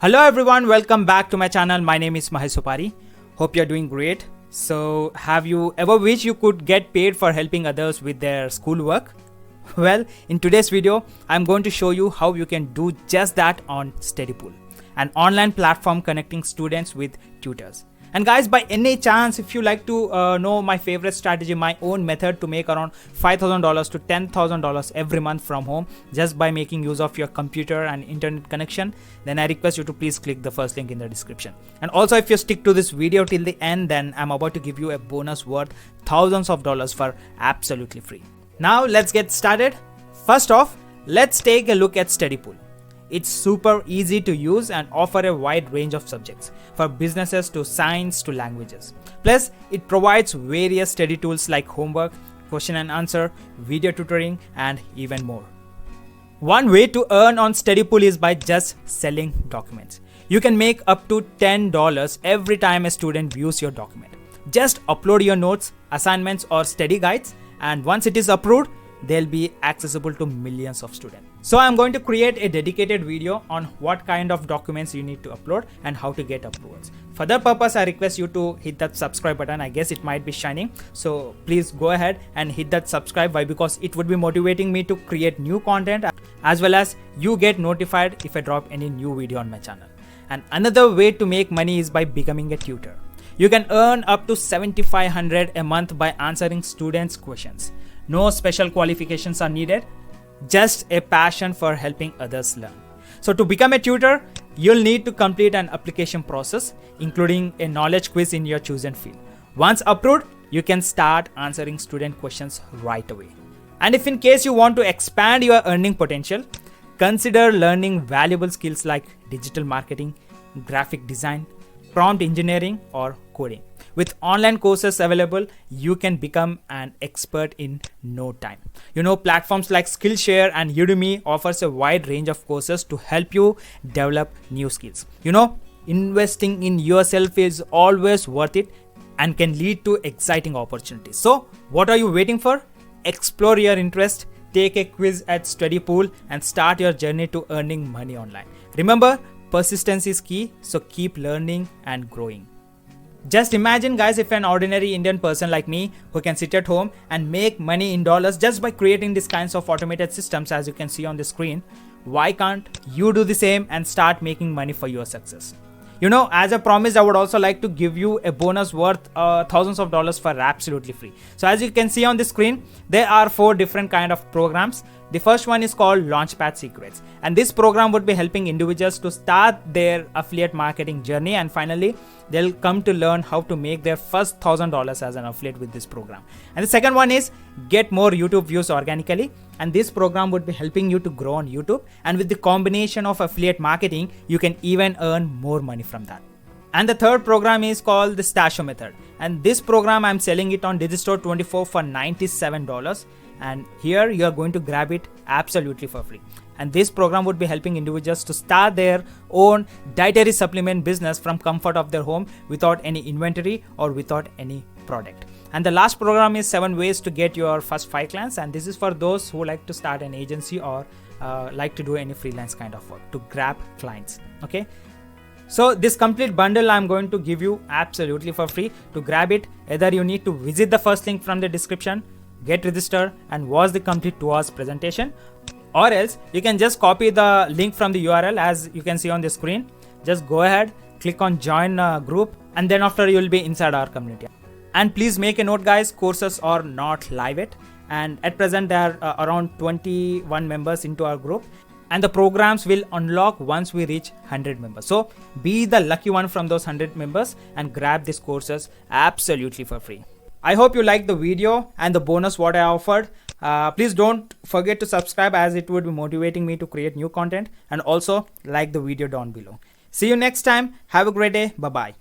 Hello everyone, welcome back to my channel. My name is Mahesh Sopari. Hope you're doing great. So have you ever wished you could get paid for helping others with their schoolwork? Well, in today's video, I'm going to show you how you can do just that on StudyPool, an online platform connecting students with tutors. And guys, by any chance, if you like to know my favorite strategy, my own method to make around $5,000 to $10,000 every month from home just by making use of your computer and internet connection, then I request you to please click the first link in the description. And also, if you stick to this video till the end, then I'm about to give you a bonus worth thousands of dollars for absolutely free. Now let's get started. First off, let's take a look at StudyPool. It's super easy to use and offer a wide range of subjects, from businesses to science to languages. Plus, it provides various study tools like homework, question and answer, video tutoring, and even more. One way to earn on StudyPool is by just selling documents. You can make up to $10 every time a student views your document. Just upload your notes, assignments, or study guides, and once it is approved, they'll be accessible to millions of students. So I'm going to create a dedicated video on what kind of documents you need to upload and how to get approvals. For that purpose, I request you to hit that subscribe button. I guess it might be shining. So please go ahead and hit that subscribe. Why? Because it would be motivating me to create new content, as well as you get notified if I drop any new video on my channel. And another way to make money is by becoming a tutor. You can earn up to $7,500 a month by answering students' questions. No special qualifications are needed, just a passion for helping others learn. So to become a tutor, you'll need to complete an application process, including a knowledge quiz in your chosen field. Once approved, you can start answering student questions right away. And if in case you want to expand your earning potential, consider learning valuable skills like digital marketing, graphic design, prompt engineering, or coding. With online courses available, you can become an expert in no time. Platforms like Skillshare and Udemy offers a wide range of courses to help you develop new skills. Investing in yourself is always worth it and can lead to exciting opportunities. So what are you waiting for? Explore your interest, take a quiz at StudyPool, and start your journey to earning money online. Remember, persistence is key, so keep learning and growing. Just imagine, guys, if an ordinary Indian person like me who can sit at home and make money in dollars just by creating these kinds of automated systems as you can see on the screen, why can't you do the same and start making money for your success? As a promise, I would also like to give you a bonus worth thousands of dollars for absolutely free. So as you can see on the screen, there are 4 different kind of programs. The first one is called Launchpad Secrets, and this program would be helping individuals to start their affiliate marketing journey, and finally they'll come to learn how to make their first $1,000 as an affiliate with this program. And the second one is Get More YouTube Views Organically, and this program would be helping you to grow on YouTube, and with the combination of affiliate marketing, you can even earn more money from that. And the third program is called the Stasho Method, and this program I'm selling it on Digistore 24 for $97, and here you are going to grab it absolutely for free. And this program would be helping individuals to start their own dietary supplement business from comfort of their home without any inventory or without any product. And the last program is 7 ways to get your first 5 clients, and this is for those who like to start an agency or like to do any freelance kind of work to grab clients. Okay, so this complete bundle I'm going to give you absolutely for free. To grab it, either you need to visit the first link from the description, get registered, and watch the complete 2 hours presentation, or else you can just copy the link from the URL as you can see on the screen. Just go ahead, click on join group, and then after you will be inside our community. And please make a note, guys, courses are not live yet, and at present there are around 21 members into our group, and the programs will unlock once we reach 100 members. So be the lucky one from those 100 members and grab these courses absolutely for free. I hope you liked the video and the bonus what I offered. Please don't forget to subscribe, as it would be motivating me to create new content, and also like the video down below. See you next time. Have a great day. Bye bye.